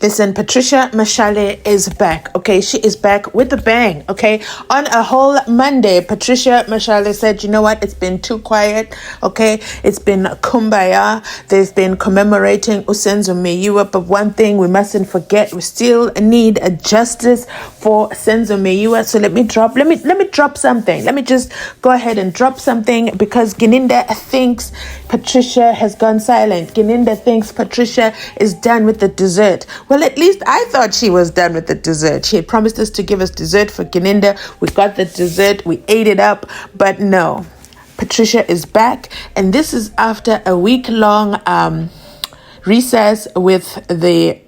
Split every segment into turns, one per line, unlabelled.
Listen, Patricia Mashale is back, okay? She is back with a bang, okay? On a whole Monday, Patricia Mashale said, you know what? It's been too quiet, okay? It's been kumbaya. They've been commemorating SENZO MEYIWA, but one thing we mustn't forget, we still need a justice for SENZO MEYIWA. So let me drop something. Let me just go ahead and drop something, because Ginda thinks Patricia has gone silent. Ginda thinks Patricia is done with the dessert. Well, at least I thought she was done with the dessert. She had promised us to give us dessert for Ginda. We got the dessert. We ate it up. But no, Patricia is back. And this is after a week-long recess with the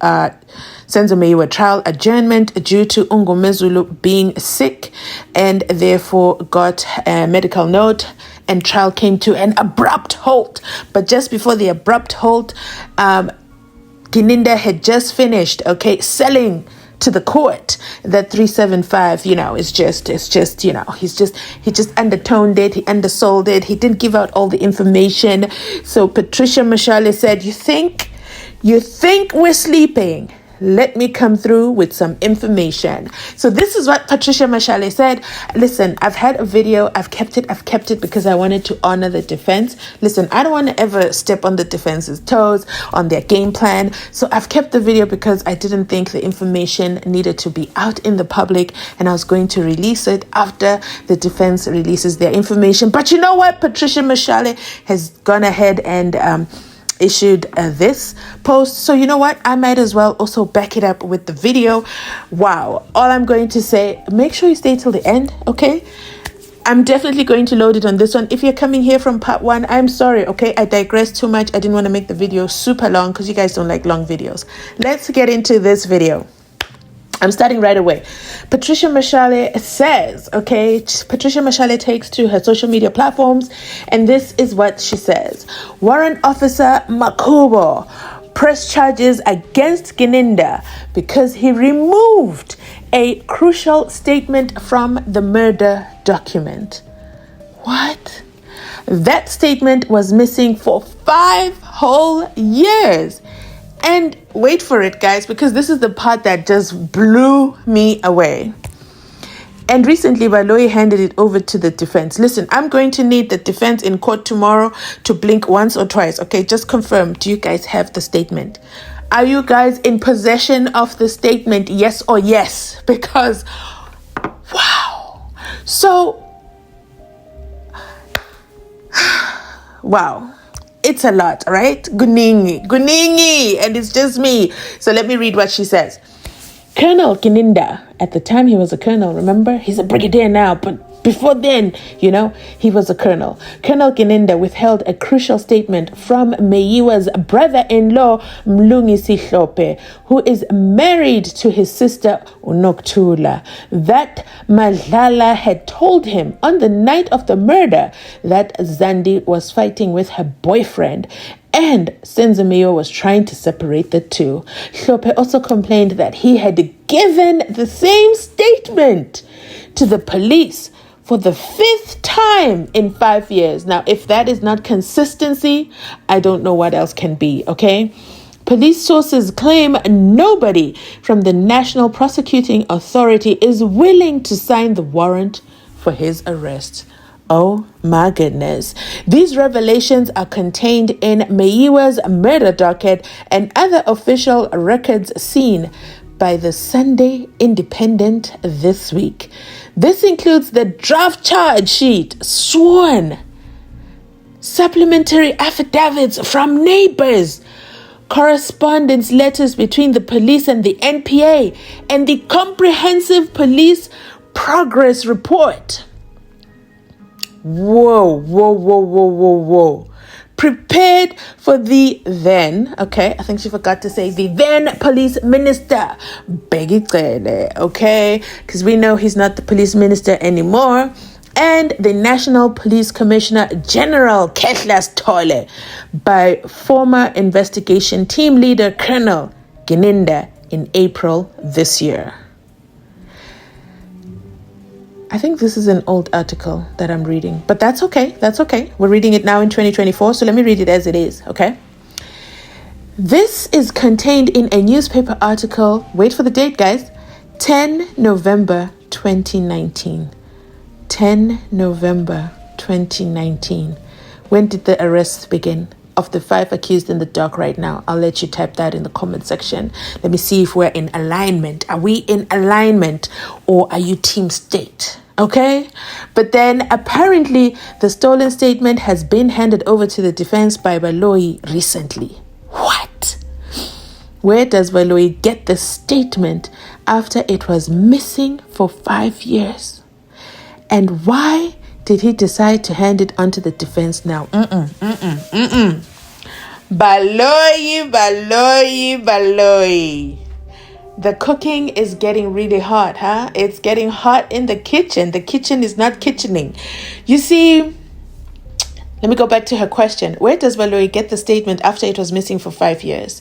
SENZO MEYIWA trial adjournment due to Ngomezulu being sick, and therefore got a medical note, and trial came to an abrupt halt. But just before the abrupt halt, Ginda had just finished, selling to the court that 375, it's just, he just undertoned it, he undersold it, he didn't give out all the information. So Patricia Mashale said, you think we're sleeping? Let me come through with some information. So this is what Patricia Mashale said. Listen, I've had a video. I've kept it because I wanted to honor the defense. Listen, I don't want to ever step on the defense's toes, on their game plan. So I've kept the video because I didn't think the information needed to be out in the public, and I was going to release it after the defense releases their information. But you know what? Patricia Mashale has gone ahead and issued this post. So you know what? I might as well also back it up with the video. Wow. All I'm going to say, make sure you stay till the end, okay? I'm definitely going to load it on this one. If you're coming here from part one, I'm sorry, okay? I digressed too much. I didn't want to make the video super long because you guys don't like long videos. Let's get into this video. I'm starting right away. Patricia Mashale says, Patricia Mashale takes to her social media platforms, and this is what she says. Warrant Officer Makubo pressed charges against Ginda because he removed a crucial statement from the murder document. What? That statement was missing for 5 whole years. And wait for it, guys, because this is the part that just blew me away. And recently, Baloyi handed it over to the defense. Listen, I'm going to need the defense in court tomorrow to blink once or twice, okay? Just confirm, do you guys have the statement? Are you guys in possession of the statement, yes or yes? Because, wow. So, wow. It's a lot, right? Guningi, and it's just me. So let me read what she says. Colonel Ginda, at the time he was a colonel, remember? He's a brigadier now, but before then, he was a colonel. Colonel Ginda withheld a crucial statement from Meyiwa's brother-in-law, Mlungisi Hlope, who is married to his sister, Unoktula, that Madlala had told him on the night of the murder that Zandi was fighting with her boyfriend, and SENZO MEYIWA was trying to separate the two. Hlope also complained that he had given the same statement to the police for the 5th time in 5 years. Now, if that is not consistency, I don't know what else can be, okay? Police sources claim nobody from the National Prosecuting Authority is willing to sign the warrant for his arrest. Oh my goodness. These revelations are contained in Meyiwa's murder docket and other official records seen by the Sunday Independent this week. This includes the draft charge sheet, sworn, supplementary affidavits from neighbors, correspondence letters between the police and the NPA, and the comprehensive police progress report. Whoa. Prepared for the then, I think she forgot to say the then police minister, Begicele, because we know he's not the police minister anymore, and the National Police Commissioner General Ketlas Tole by former investigation team leader Colonel Ginda in April this year. I think this is an old article that I'm reading, but that's okay. We're reading it now in 2024, so let me read it as it is, okay? This is contained in a newspaper article. Wait for the date, guys. 10 November 2019. 10 November 2019. When did the arrests begin? Of the 5 accused in the dock right now. I'll let you type that in the comment section. Let me see if we're in alignment. Are we in alignment, or are you team state? Okay? But then apparently the stolen statement has been handed over to the defense by Baloyi recently. What? Where does Baloyi get the statement after it was missing for 5 years? And why did he decide to hand it on to the defense now? Baloyi, Baloyi, Baloyi. The cooking is getting really hot, huh? It's getting hot in the kitchen. The kitchen is not kitchening. You see, let me go back to her question. Where does Baloyi get the statement after it was missing for 5 years?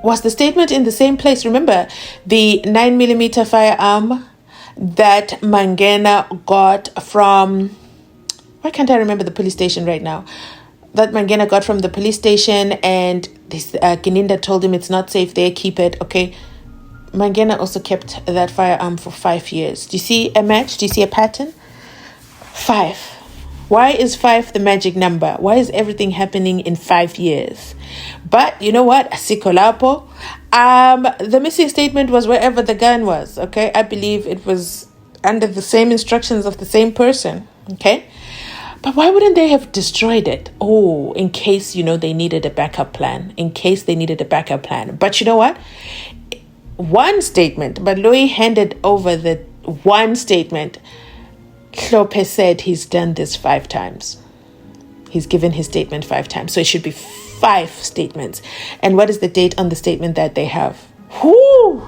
Was the statement in the same place? Remember the 9mm firearm that Mangena got from, why can't I remember the police station right now? That Mangena got from the police station, and this Ginda told him it's not safe there, keep it, okay? Mangena also kept that firearm for 5 years. Do you see a match? Do you see a pattern? 5. Why is 5 the magic number? Why is everything happening in 5 years? But you know what? Sikolapo. The missing statement was wherever the gun was, okay? I believe it was under the same instructions of the same person, okay? But why wouldn't they have destroyed it? Oh, in case, they needed a backup plan. In case they needed a backup plan. But you know what? One statement, Baloyi handed over the one statement. Klope said he's done this 5 times. He's given his statement 5 times. So it should be 5 statements. And what is the date on the statement that they have? Whoo!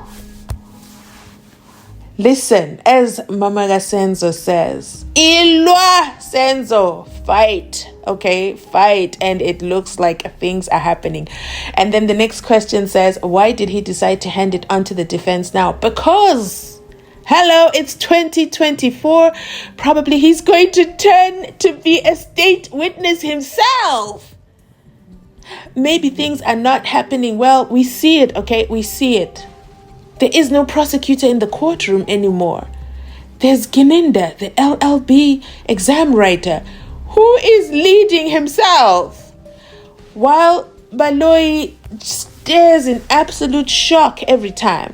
Listen, as Mama Senzo says, Ilwa Senzo, fight, okay, fight. And it looks like things are happening. And then the next question says, why did he decide to hand it on to the defense now? Because, hello, it's 2024. Probably he's going to turn to be a state witness himself. Maybe things are not happening well. We see it, okay? We see it. There is no prosecutor in the courtroom anymore. There's Ginda, the LLB exam writer, who is leading himself, while Baloyi stares in absolute shock every time.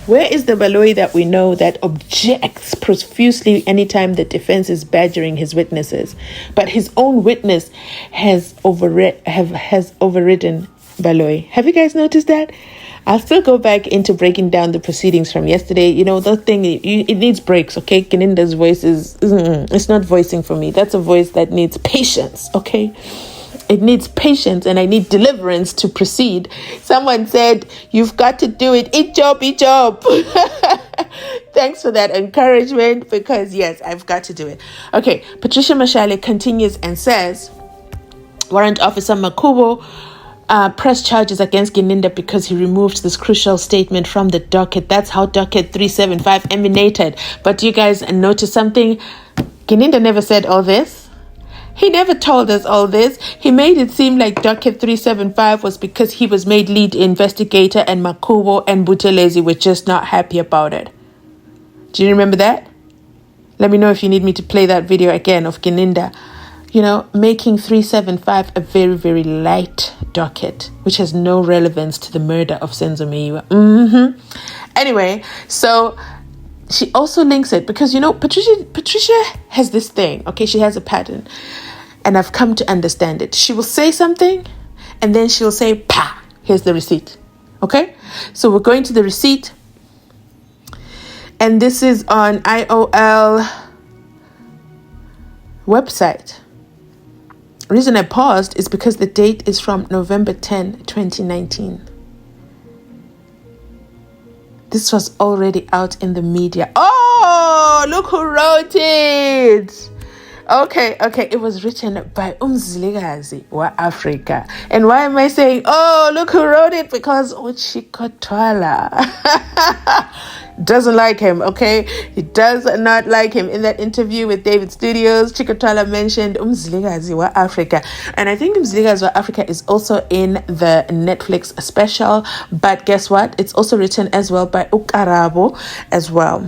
Where is the Baloyi that we know that objects profusely anytime the defense is badgering his witnesses? But his own witness has overridden Baloyi. Have you guys noticed that? I'll still go back into breaking down the proceedings from yesterday. The thing, it needs breaks, okay? Ginda's voice it's not voicing for me. That's a voice that needs patience, okay? It needs patience, and I need deliverance to proceed. Someone said, you've got to do it. Eat job. Thanks for that encouragement, because yes, I've got to do it. Okay, Patricia Mashale continues and says, Warrant Officer Makubo pressed charges against Gidinda because he removed this crucial statement from the docket. That's how docket 375 emanated. But you guys notice something? Gidinda never said all this. He never told us all this. He made it seem like docket 375 was because he was made lead investigator and Makubo and Buthelezi were just not happy about it. Do you remember that? Let me know if you need me to play that video again of Gidinda. Making 375 a very, very light docket, which has no relevance to the murder of SENZO MEYIWA. Anyway, so she also links it because, Patricia has this thing, okay? She has a pattern, and I've come to understand it. She will say something, and then she'll say, pa, here's the receipt, okay? So we're going to the receipt, and this is on IOL website. Reason I paused is because the date is from November 10, 2019. This was already out in the media. Oh, look who wrote it. Okay, it was written by Umzilikazi wa Africa. And why am I saying, oh, look who wrote it? Because Uchikotwala doesn't like him, okay? He does not like him. In that interview with David Studios, Chikotwala mentioned Umzilikazi wa Africa. And I think Umzilikazi wa Africa is also in the Netflix special. But guess what? It's also written as well by Ukarabo as well.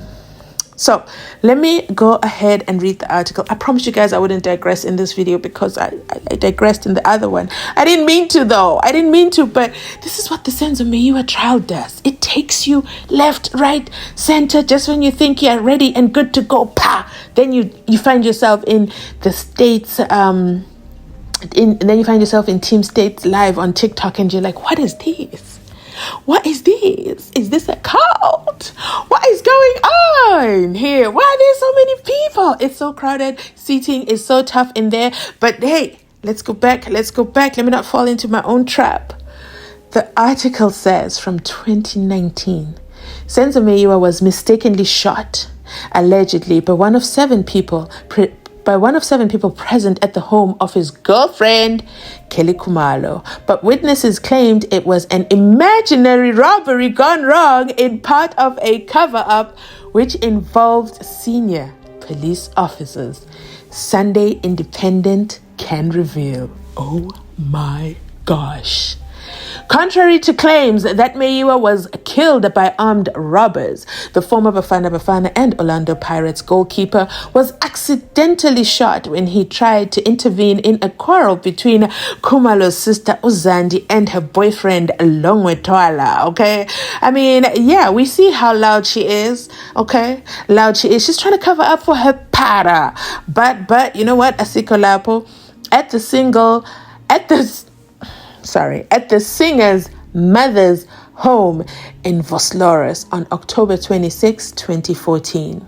So let me go ahead and read the article. I promised you guys I wouldn't digress in this video because I digressed in the other one. I didn't mean to though. But this is what the SENZO MEYIWA trial does. It takes you left, right, center, just when you think you're ready and good to go. Then you find yourself in the States, and then you find yourself in Team States live on TikTok and you're like, what is this? What is this? Is this a cult? What is going on here? Why are there so many people? It's so crowded. Seating is so tough in there. But hey, let's go back. Let me not fall into my own trap. The article says from 2019, SENZO MEYIWA was mistakenly shot, allegedly, by one of seven people present at the home of his girlfriend, Kelly Khumalo. But witnesses claimed it was an imaginary robbery gone wrong in part of a cover-up which involved senior police officers. Sunday Independent can reveal. Oh my gosh. Contrary to claims that MEYIWA was killed by armed robbers, the former Bafana and Orlando Pirates goalkeeper was accidentally shot when he tried to intervene in a quarrel between Khumalo's sister Uzandi and her boyfriend Longwetwala, okay? I mean, yeah, we see how loud she is, okay? She's trying to cover up for her para. But you know what? Asiko Lapo, at the singer's mother's home in Vosloris on October 26, 2014.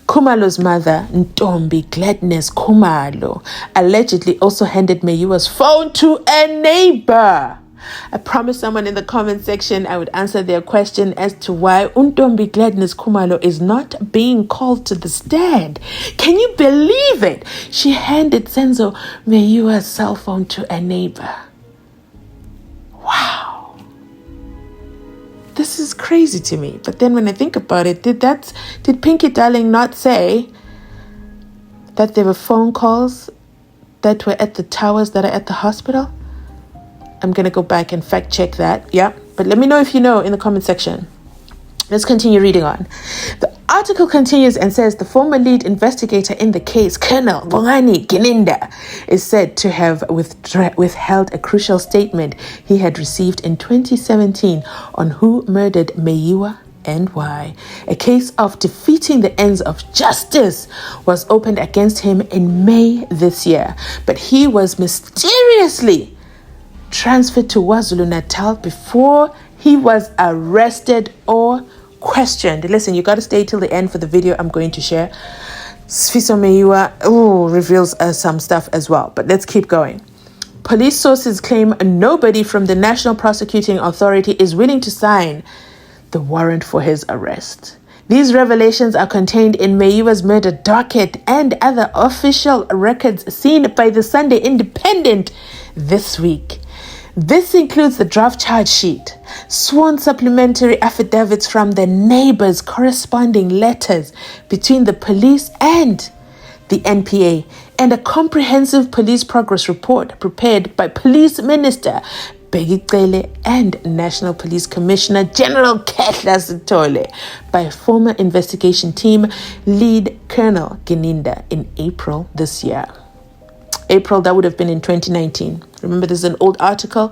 Khumalo's mother, Ntombi Gladness Khumalo, allegedly also handed MEYIWA's phone to a neighbor. I promised someone in the comment section I would answer their question as to why Ntombi Gladness Khumalo is not being called to the stand. Can you believe it? She handed SENZO MEYIWA's cell phone to a neighbor. Wow. This is crazy to me. But then when I think about it, did Pinky Darling not say that there were phone calls that were at the towers that are at the hospital? I'm going to go back and fact check that. Yeah. But let me know if you know in the comment section. Let's continue reading on. The article continues and says the former lead investigator in the case, Colonel Bongani Ginda, is said to have withheld a crucial statement he had received in 2017 on who murdered MEYIWA and why. A case of defeating the ends of justice was opened against him in May this year, but he was mysteriously transferred to KwaZulu-Natal before he was arrested or questioned. Listen, you got to stay till the end for the video I'm going to share. SENZO MEYIWA reveals some stuff as well, but let's keep going. Police sources claim nobody from the National Prosecuting Authority is willing to sign the warrant for his arrest. These revelations are contained in MEYIWA's murder docket and other official records seen by the Sunday Independent this week. This includes the draft charge sheet, sworn supplementary affidavits from the neighbors, corresponding letters between the police and the NPA, and a comprehensive police progress report prepared by Police Minister Begicele and National Police Commissioner General Kehla Sitole by former investigation team lead Colonel Ginda in April this year. April, that would have been in 2019. Remember, this is an old article.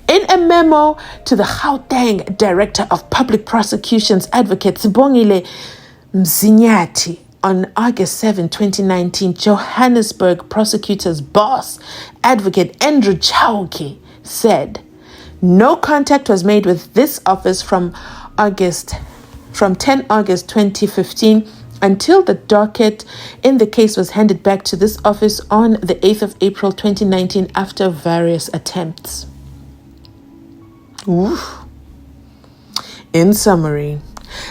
In a memo to the Gauteng Director of Public Prosecutions Advocate Sibongile Mzinyati on August 7, 2019, Johannesburg prosecutor's boss, Advocate Andrew Chauke, said no contact was made with this office from 10 August 2015 until the docket in the case was handed back to this office on the 8th of April 2019 after various attempts. Oof. In summary,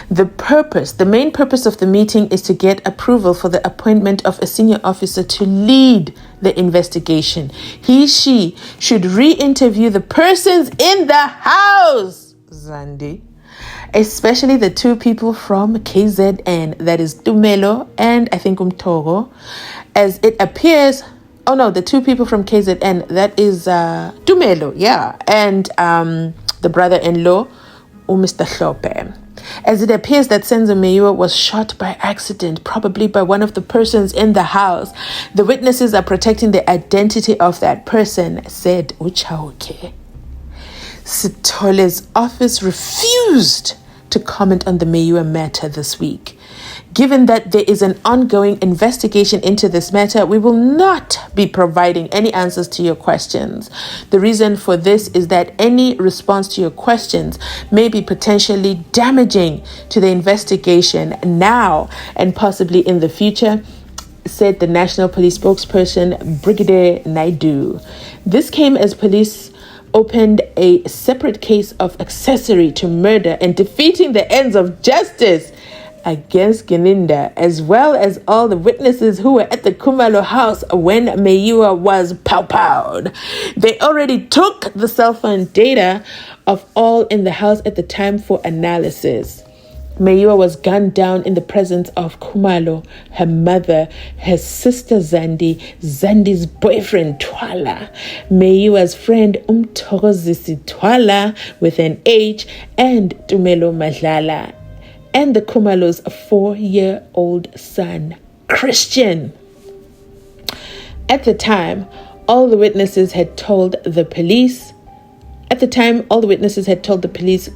The main purpose of the meeting is to get approval for the appointment of a senior officer to lead the investigation. She should re-interview the persons in the house, Zandi, especially the two people from KZN, that is Tumelo and I think Umtogo, as it appears. Oh no, the two people from KZN, that is Tumelo, and the brother-in-law, Mr. Hlope. As it appears that SENZO MEYIWA was shot by accident, probably by one of the persons in the house. The witnesses are protecting the identity of that person, said Uchauke. Sithole's office refused to comment on the MEYIWA matter this week. Given that there is an ongoing investigation into this matter, we will not be providing any answers to your questions. The reason for this is that any response to your questions may be potentially damaging to the investigation now and possibly in the future, said the National Police spokesperson, Brigadier Naidu. This came as police opened a separate case of accessory to murder and defeating the ends of justice against Gidinda, as well as all the witnesses who were at the Khumalo house when MEYIWA was pow-powed. They already took the cell phone data of all in the house at the time for analysis. MEYIWA was gunned down in the presence of Khumalo, her mother, her sister Zandi's boyfriend Twala, MEYIWA's friend Umthokozisi Twala with an H, and Tumelo Madlala, and the Khumalo's 4-year-old son, Christian. At the time, all the witnesses had told the police,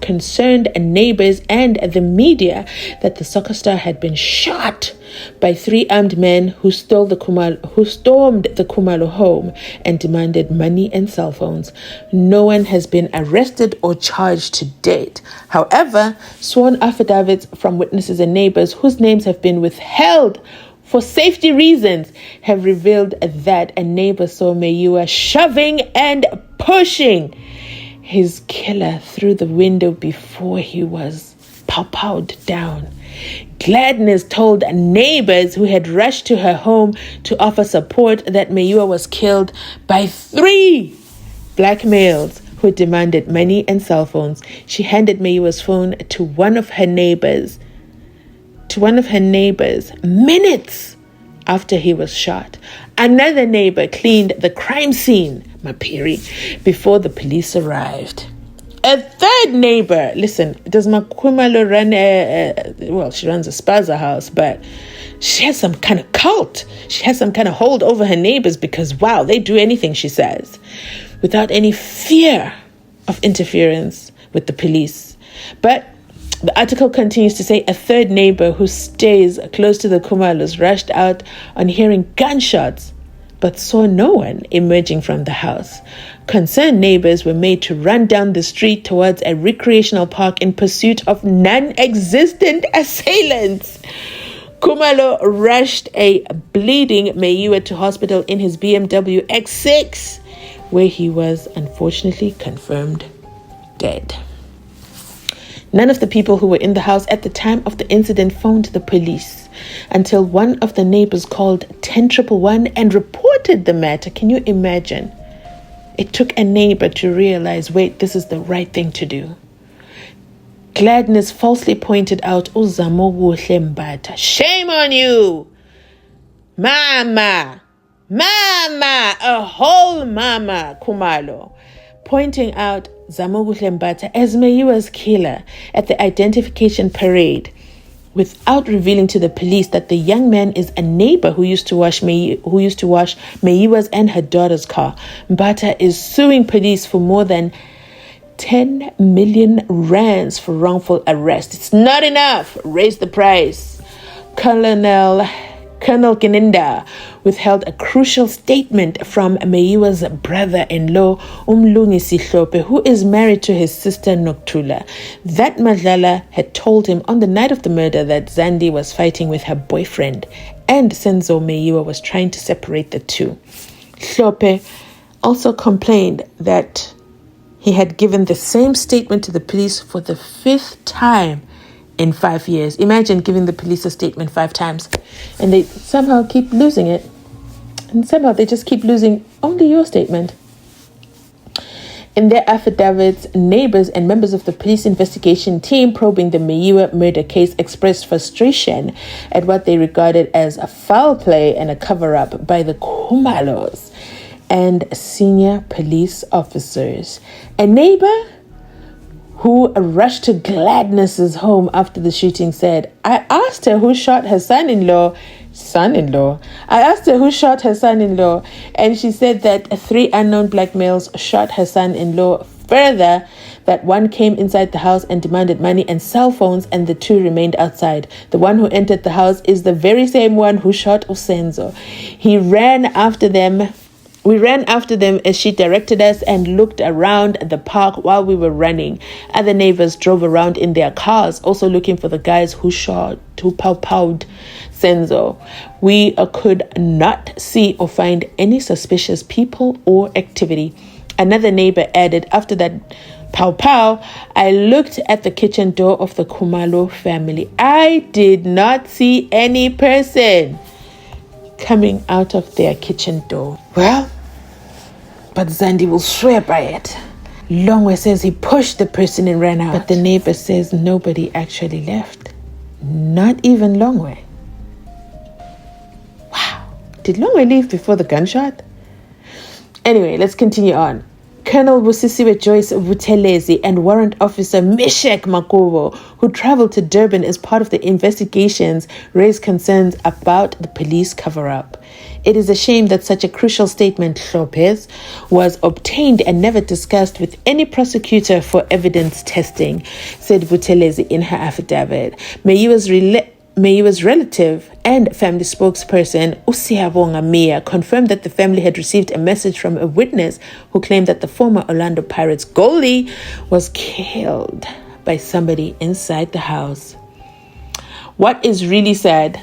concerned neighbors and the media that the soccer star had been shot by 3 armed men who stormed the Khumalo home and demanded money and cell phones. No one has been arrested or charged to date. However, sworn affidavits from witnesses and neighbors whose names have been withheld for safety reasons have revealed that a neighbor saw MEYIWA shoving and pushing his killer through the window before he was pow-powed down. Gladness told neighbors who had rushed to her home to offer support that MEYIWA was killed by 3 black males who demanded money and cell phones. She handed MEYIWA's phone to one of her neighbors minutes after he was shot. Another neighbor cleaned the crime scene, Mapiri, before the police arrived. A third neighbor, listen, does Makumalo run she runs a spaza house, but she has some kind of cult. She has some kind of hold over her neighbors because, wow, they do anything she says without any fear of interference with the police. But the article continues to say a third neighbor who stays close to the Khumalos rushed out on hearing gunshots but saw no one emerging from the house. Concerned neighbors were made to run down the street towards a recreational park in pursuit of non-existent assailants. Khumalo rushed a bleeding MEYIWA to hospital in his BMW X6, where he was unfortunately confirmed dead. None of the people who were in the house at the time of the incident phoned the police until one of the neighbors called 10111 and reported the matter. Can you imagine? It took a neighbor to realize, wait, this is the right thing to do. Gladness falsely pointed out Uzamo Mbatha. Shame on you! Mama! A whole mama, Khumalo. Pointing out Zamoguhle Mbatha as MEYIWA's killer at the identification parade, without revealing to the police that the young man is a neighbor who used to wash MEYIWA's and her daughter's car. Mbatha is suing police for more than 10 million rands for wrongful arrest. It's not enough. Raise the price. Colonel Ginda withheld a crucial statement from MEYIWA's brother-in-law, Umlungisi Hlope, who is married to his sister Noktula. That Madlala had told him on the night of the murder that Zandi was fighting with her boyfriend, and SENZO MEYIWA was trying to separate the two. Hlope also complained that he had given the same statement to the police for the 5th time in 5 years. Imagine giving the police a statement 5 times and they somehow keep losing it. And somehow they just keep losing only your statement. In their affidavits, neighbors and members of the police investigation team probing the Meyiwa murder case expressed frustration at what they regarded as a foul play and a cover-up by the Khumalos and senior police officers. A neighbor who rushed to Gladness's home after the shooting said, I asked her who shot her son-in-law. I asked her who shot her son-in-law, and she said that 3 unknown black males shot her son-in-law. Further, that one came inside the house and demanded money and cell phones, and the 2 remained outside. The one who entered the house is the very same one who shot SENZO. We ran after them as she directed us and looked around the park while we were running. Other neighbors drove around in their cars, also looking for the guys who pow-powed SENZO. We could not see or find any suspicious people or activity. Another neighbor added, after that pow-pow, I looked at the kitchen door of the Khumalo family. I did not see any person coming out of their kitchen door. Well, but Zandi will swear by it. Longwe says he pushed the person and ran out. But the neighbor says nobody actually left. Not even Longwe. Wow. Did Longwe leave before the gunshot? Anyway, let's continue on. Colonel Busisiwe Joyce Buthelezi and Warrant Officer Meshek Makubo, who traveled to Durban as part of the investigations, raised concerns about the police cover-up. It is a shame that such a crucial statement, Lopez, was obtained and never discussed with any prosecutor for evidence testing, said Buthelezi in her affidavit. Meyiwa's relative and family spokesperson, Usiyabonga Mia, confirmed that the family had received a message from a witness who claimed that the former Orlando Pirates goalie was killed by somebody inside the house. What is really sad,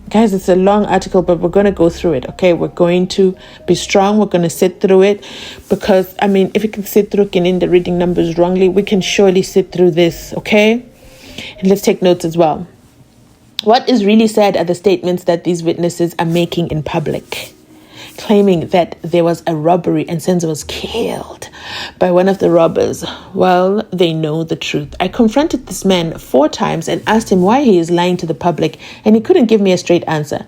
guys, it's a long article, but we're going to go through it, okay? We're going to be strong. We're going to sit through it because, if you can sit through Gidinda reading numbers wrongly, we can surely sit through this, okay? And let's take notes as well. What is really sad are the statements that these witnesses are making in public, claiming that there was a robbery and SENZO was killed by one of the robbers. Well, they know the truth. I confronted this man 4 times and asked him why he is lying to the public, and he couldn't give me a straight answer.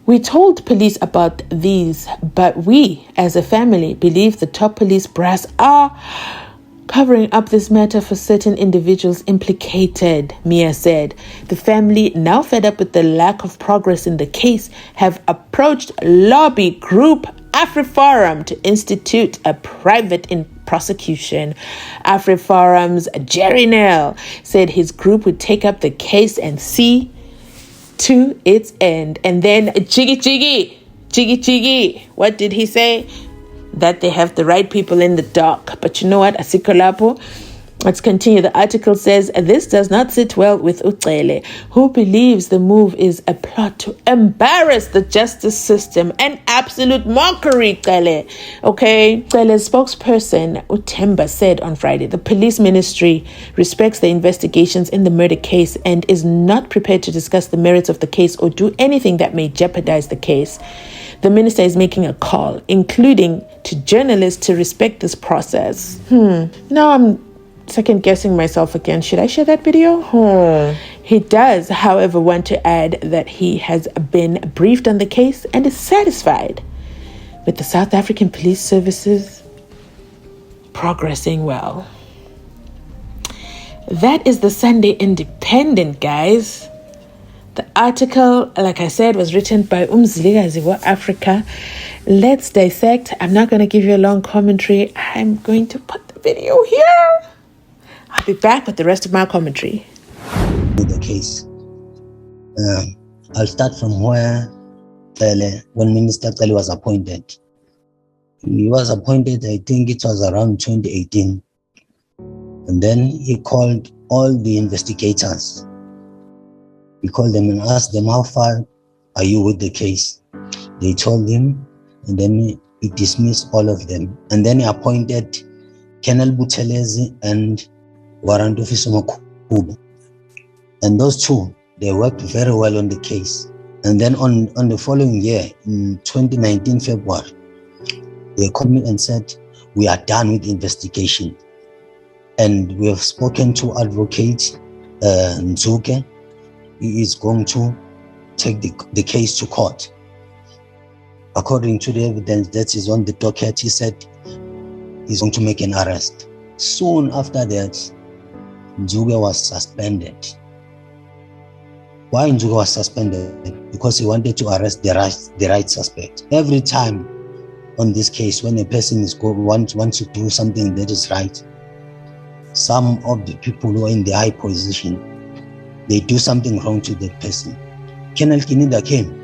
We told police about these, but we, as a family, believe the top police brass are covering up this matter for certain individuals implicated, Mia said. The family, now fed up with the lack of progress in the case, have approached lobby group AfriForum to institute a private prosecution. AfriForum's Jerry Nell said his group would take up the case and see to its end. And then Jiggy, what did he say? That they have the right people in the dark. But you know what? Asikolapo. Let's continue. The article says, this does not sit well with Ucele, who believes the move is a plot to embarrass the justice system. An absolute mockery, Cele. Okay? Cele's spokesperson, Utemba, said on Friday, the police ministry respects the investigations in the murder case and is not prepared to discuss the merits of the case or do anything that may jeopardize the case. The minister is making a call, including to journalists, to respect this process. Now I'm second guessing myself again. Should I share that video? He does, however, want to add that he has been briefed on the case and is satisfied with the South African police services progressing well. That is the Sunday Independent, guys. The article, like I said, was written by Umzilikazi wa Africa. Let's dissect. I'm not going to give you a long commentary. I'm going to put the video here. I'll be back with the rest of my commentary.
The case. I'll start from where when Minister Tele was appointed. He was appointed, I think it was around 2018. And then he called all the investigators. He called them and asked them, how far are you with the case? They told him, and then he dismissed all of them. And then he appointed Colonel Buthelezi and Warrant Officer Makubo. And those two, they worked very well on the case. And then on the following year, in 2019 February, they called me and said, we are done with the investigation. And we have spoken to Advocate Nzuke. He is going to take the case to court. According to the evidence that is on the docket, he said he's going to make an arrest. Soon after that, Nzuke was suspended. Why Nzuke was suspended? Because he wanted to arrest the right suspect. Every time on this case, when a person wants to do something that is right, some of the people who are in the high position, they do something wrong to that person. Colonel Ginda came.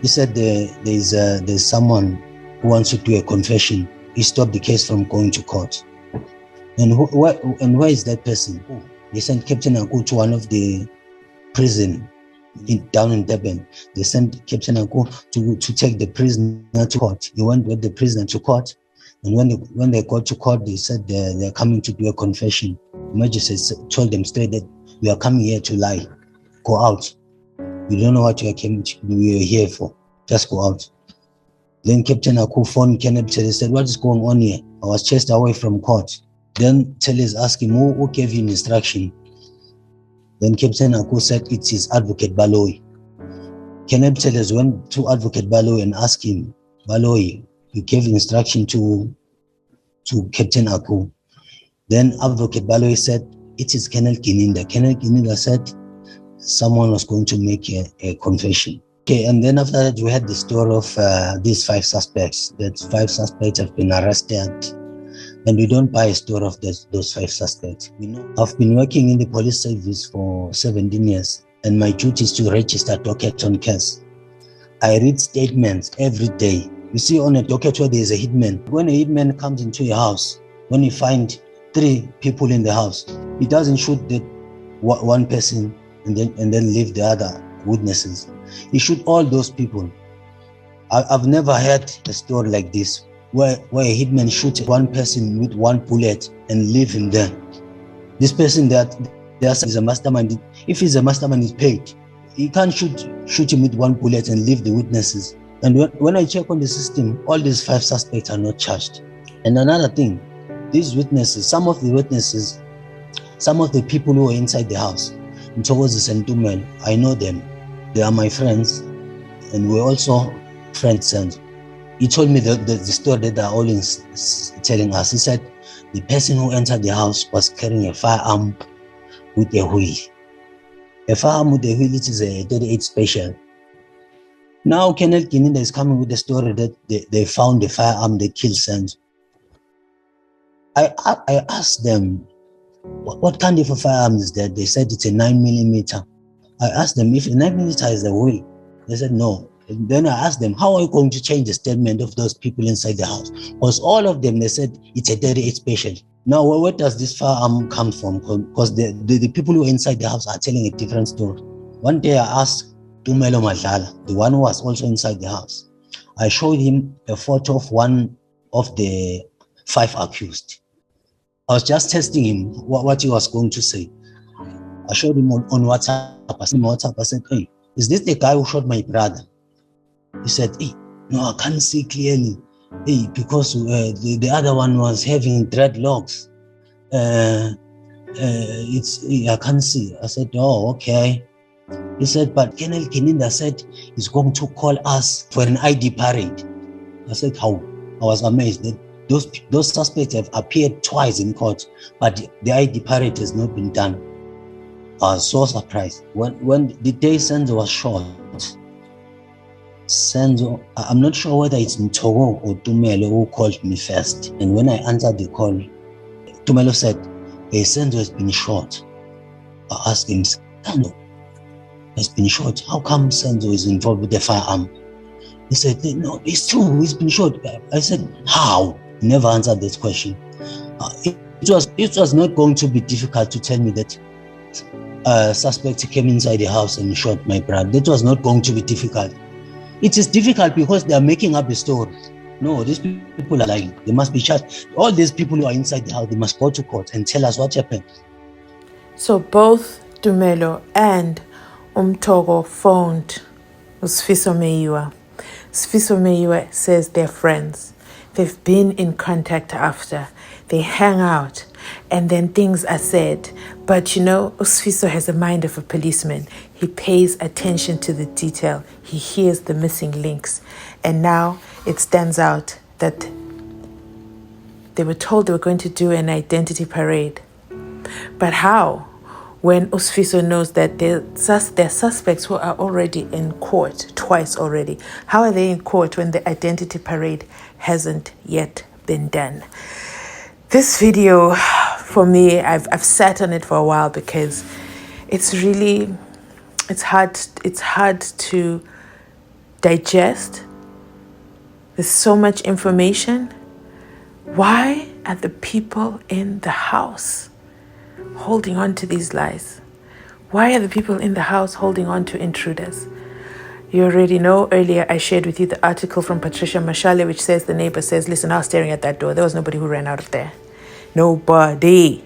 He said there's someone who wants to do a confession. He stopped the case from going to court. And where is that person? They sent Captain Aku to one of the prison down in Durban. They sent Captain Aku to take the prisoner to court. He went with the prisoner to court. And when they got to court, they said they're coming to do a confession. The magistrate told them straight that you are coming here to lie. Go out. You don't know what you are here for. Just go out. Then Captain Aku phoned Kenneth Telly, said, what is going on here? I was chased away from court. Then Telly is asking, who gave you instruction? Then Captain Aku said, it's his advocate Baloyi. Kenneth Telly went to Advocate Baloyi and asked him, Baloyi, you gave instruction to Captain Aku. Then Advocate Baloyi said, it is Colonel Gidinda. Colonel Gidinda said someone was going to make a confession. Okay, and then after that, we had the story of these 5 suspects. That 5 suspects have been arrested. And we don't buy a story of those 5 suspects. I've been working in the police service for 17 years, and my duty is to register docket on case. I read statements every day. You see on a docket where there is a hitman. When a hitman comes into your house, when you find 3 people in the house, he doesn't shoot the one person and then leave the other witnesses. He shoot all those people. I've never heard a story like this where a hitman shoots one person with 1 bullet and leave him there. This person that is a mastermind. If he's a mastermind, he's paid. He can't shoot him with 1 bullet and leave the witnesses. And when I check on the system, all these 5 suspects are not charged. And another thing, these witnesses, some of the people who are inside the house, Mthokozi and Tumelo, I know them. They are my friends, and we're also friends. And he told me the story that they're all telling us. He said the person who entered the house was carrying a firearm with a wheel. A firearm with a wheel, it is a 38 special. Now Colonel Ginda is coming with the story that they found the firearm, they killed SENZO. I asked them, what kind of a firearm is that? They said it's a 9mm. I asked them if a 9mm is the wheel. They said no. And then I asked them, how are you going to change the statement of those people inside the house? Because all of them, they said it's a 38 special. Now, where does this firearm come from? Because the people who are inside the house are telling a different story. One day I asked Tumelo Madlala, the one who was also inside the house. I showed him a photo of one of the 5 accused. I was just testing him what he was going to say. I showed him on WhatsApp. I said, hey, is this the guy who shot my brother? He said, hey, no, I can't see clearly. Hey, because the other one was having dreadlocks. I can't see. I said, oh, okay. He said, but Colonel Ginda said he's going to call us for an ID parade. I said, how? I was amazed that those suspects have appeared twice in court, but the ID parade has not been done. I was so surprised. When the day SENZO was shot, SENZO, I'm not sure whether it's Mthogo or Tumelo who called me first. And when I answered the call, Tumelo said, hey, SENZO has been shot. I asked him, SENZO has been shot. How come SENZO is involved with the firearm? He said, no, it's true, he's been shot. I said, how? He never answered that question. It was not going to be difficult to tell me that suspect came inside the house and shot my brother. That was not going to be difficult. It is difficult because they are making up a story. No, these people are lying. They must be charged. All these people who are inside the house, they must go to court and tell us what happened.
So both Tumelo and Umtogo phoned Sfiso Meyiwa. Sfiso Meyiwa says they're friends. They've been in contact after. They hang out and then things are said. But you know, Sfiso has the mind of a policeman. He pays attention to the detail. He hears the missing links. And now it stands out that they were told they were going to do an identity parade. But how? When Usfiso knows that they're suspects who are already in court twice already. How are they in court when the identity parade hasn't yet been done? This video, for me, I've sat on it for a while because it's hard to digest. There's so much information. Why are the people in the house holding on to these lies? Why are the people in the house holding on to intruders? You already know, earlier I shared with you the article from Patricia Mashale, which says the neighbor says, listen, I was staring at that door. There was nobody who ran out of there. Nobody.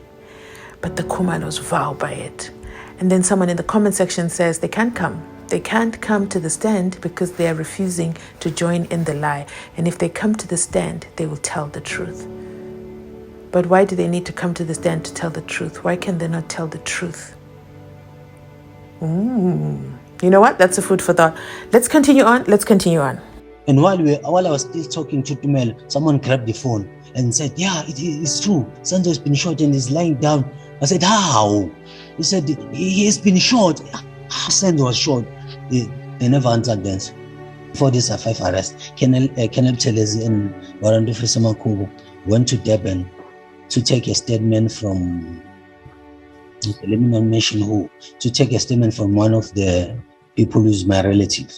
But the Kumalos vow by it. And then someone in the comment section says they can't come. They can't come to the stand because they are refusing to join in the lie. And if they come to the stand, they will tell the truth. But why do they need to come to the stand to tell the truth? Why can they not tell the truth? You know what? That's a food for thought. Let's continue on.
And while I was still talking to Tumelo, someone grabbed the phone and said, yeah, it's true. SENZO has been shot and is lying down. I said, how? He said, he has been shot. SENZO was shot. They never answered that. Before this 5 arrests, Colonel Telezi and Warrant Officer Makubo went to Durban to take a statement from, let me not mention who, to take a statement from one of the people who's my relative.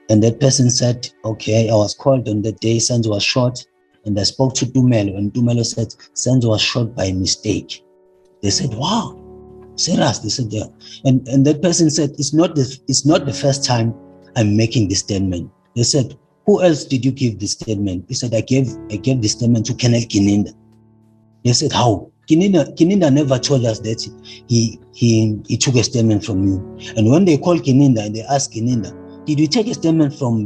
And that person said, okay, I was called on the day SENZO was shot, and I spoke to Tumelo, and Tumelo said SENZO was shot by mistake. They said, wow, serious? They said, yeah. And that person said, it's not the first time I'm making this statement. They said, who else did you give this statement? He said, I gave the statement to Colonel Gidinda. They said, how? Gidinda never told us that he took a statement from you. And when they called Gidinda and they asked Gidinda, did you take a statement from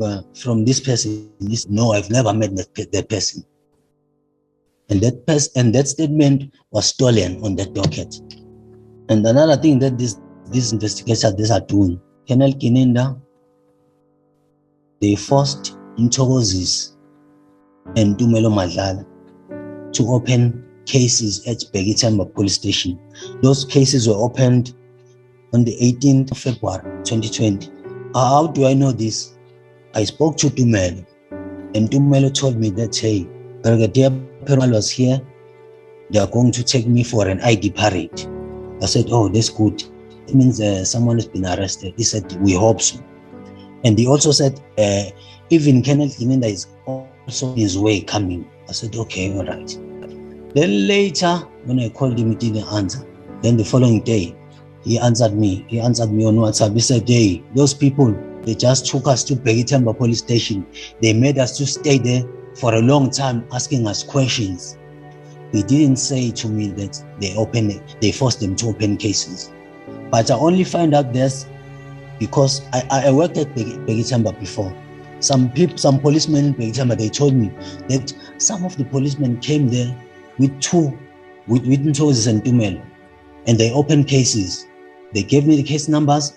this person? He said, no, I've never met that person. And that statement was stolen on that docket. And another thing that these investigators are doing, Colonel Gidinda, they forced Nthokozis and Tumelo Madlala to open cases at Begitamba police station. Those cases were opened on the 18th of February 2020. How do I know this? I spoke to Tumelo, and Tumelo told me that, hey, Brigadier Perumal was here. They are going to take me for an ID parade. I said, oh, that's good. It means someone has been arrested. He said, we hope so. And he also said, even Colonel Gidinda is also on his way coming. I said, okay, all right. Then later, when I called him, he didn't answer. Then the following day, he answered me. He answered me on WhatsApp. He said, hey, those people, they just took us to Begitamba police station. They made us to stay there for a long time, asking us questions. He didn't say to me that they forced them to open cases. But I only find out this because I worked at Begitamba before. Some policemen in Begitamba, they told me that some of the policemen came there with Nthokozis and Tumelo, and they opened cases. They gave me the case numbers,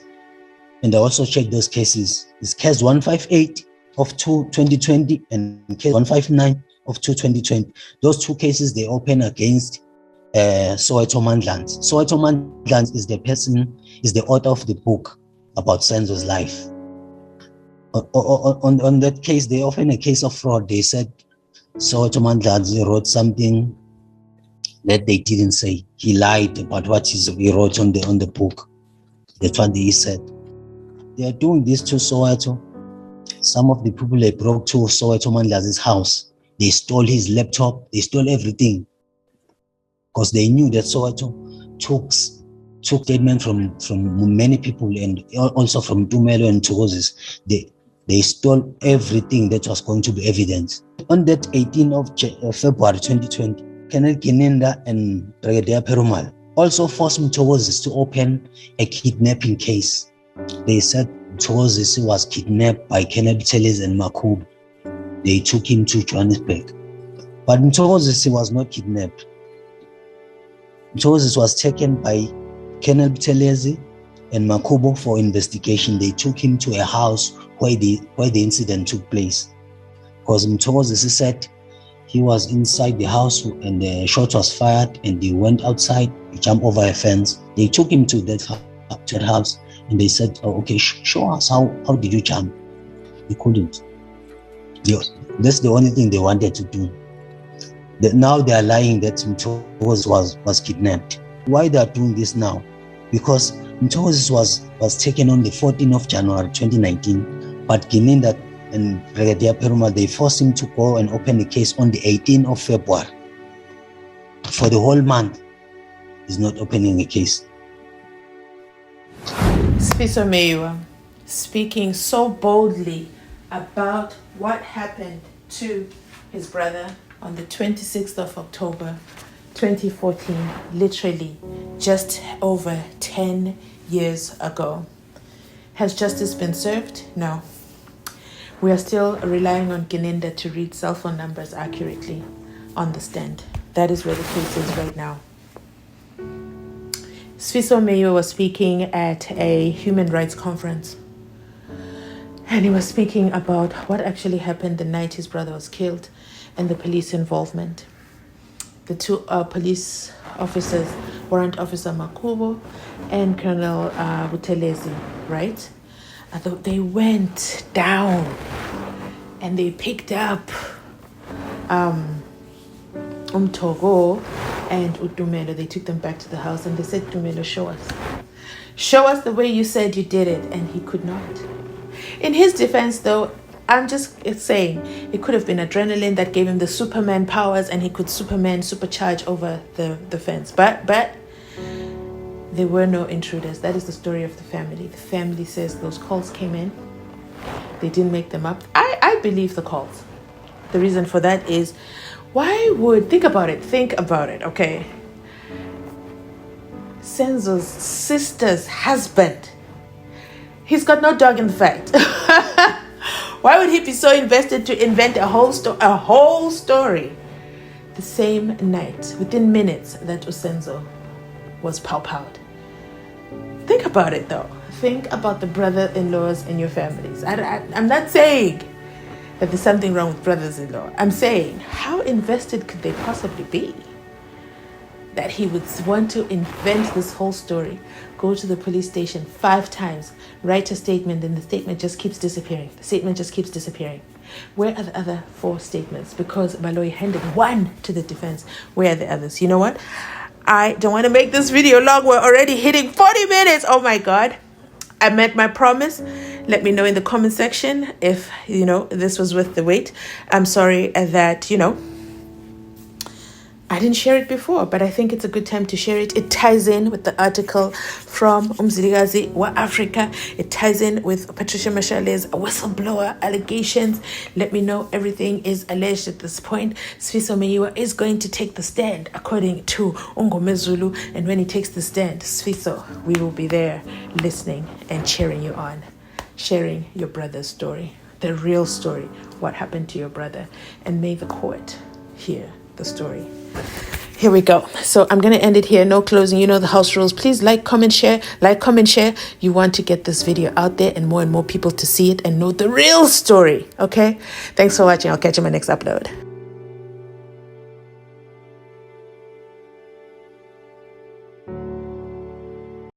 and I also checked those cases. It's case 158 of 2020 and case 159 of 2020. Those two cases they open against Soweto Mandlans. Soweto Mandlans is the author of the book about SENZO's life. On that case, they opened a case of fraud. They said Soweto Mandlans wrote something that they didn't say. He lied about what he wrote on the book. That's what he said. They are doing this to Soweto. Some of the people they broke to Soweto Mandlans' house. They stole his laptop. They stole everything because they knew that Soweto took statement from many people and also from Tumelo and Nthokozis. They stole everything that was going to be evidence. On that 18th of February 2020, Colonel Gidinda and Brigadier Perumal also forced Mthokozisi to open a kidnapping case. They said Mthokozisi was kidnapped by Kennedy Teles and Makhubu. They took him to Johannesburg. But Mthokozisi was not kidnapped. Mthokozisi was taken by Kennedy Teles and Makhubu for investigation. They took him to a house where the incident took place. Because Mthokozisi said he was inside the house and the shot was fired and he went outside, he jumped over a fence. They took him to that house and they said, oh, okay, show us how did you jump? He couldn't. That's the only thing they wanted to do. Now they are lying that Mthokozisi was kidnapped. Why they are doing this now? Because Mthokozisi was taken on the 14th of January 2019, but Ginda and Brigadier Peruma, they forced him to go and open the case on the 18th of February. For the whole month, he's not opening a case.
Sfiso Meyiwa speaking so boldly about what happened to his brother on the 26th of October 2014, literally just over 10 years ago. Has justice been served? No. We are still relying on Gidinda to read cell phone numbers accurately on the stand. That is where the case is right now. Sfiso Meyiwa was speaking at a human rights conference. And he was speaking about what actually happened the night his brother was killed and the police involvement. The two police officers, Warrant Officer Makhubu and Colonel Buthelezi, right? They went down and they picked up Umtogo and Utumelo. They took them back to the house and they said, Tumelo, show us. Show us the way you said you did it. And he could not. In his defense, though, I'm just saying it could have been adrenaline that gave him the Superman powers and he could supercharge over the fence. But there were no intruders. That is the story of the family. The family says those calls came in. They didn't make them up. I believe the calls. The reason for that is, think about it, okay? Senzo's sister's husband. He's got no dog in the fight. Why would he be so invested to invent a whole story? The same night, within minutes, that Senzo was powed. Think about it, though. Think about the brother-in-laws in your families. I'm not saying that there's something wrong with brothers-in-law. I'm saying, how invested could they possibly be that he would want to invent this whole story, go to the police station 5 times, write a statement, and the statement just keeps disappearing. Where are the other 4 statements? Because Baloyi handed 1 to the defense. Where are the others? You know what? I don't want to make this video long. We're already hitting 40 minutes. Oh my God. I met my promise. Let me know in the comment section if, this was worth the wait. I'm sorry that, I didn't share it before, but I think it's a good time to share it. It ties in with the article from Umzilikazi Wa Africa. It ties in with Patricia Mashale's whistleblower allegations. Let me know everything is alleged at this point. Sfiso Meyiwa is going to take the stand according to Ungomezulu. And when he takes the stand, Sfiso, we will be there listening and cheering you on. Sharing your brother's story, the real story, what happened to your brother. And may the court hear the story. Here we go. So I'm going to end it here. No closing. You know the house rules. Please like, comment, share. You want to get this video out there and more people to see it and know the real story. Okay? Thanks for watching. I'll catch you in my next upload.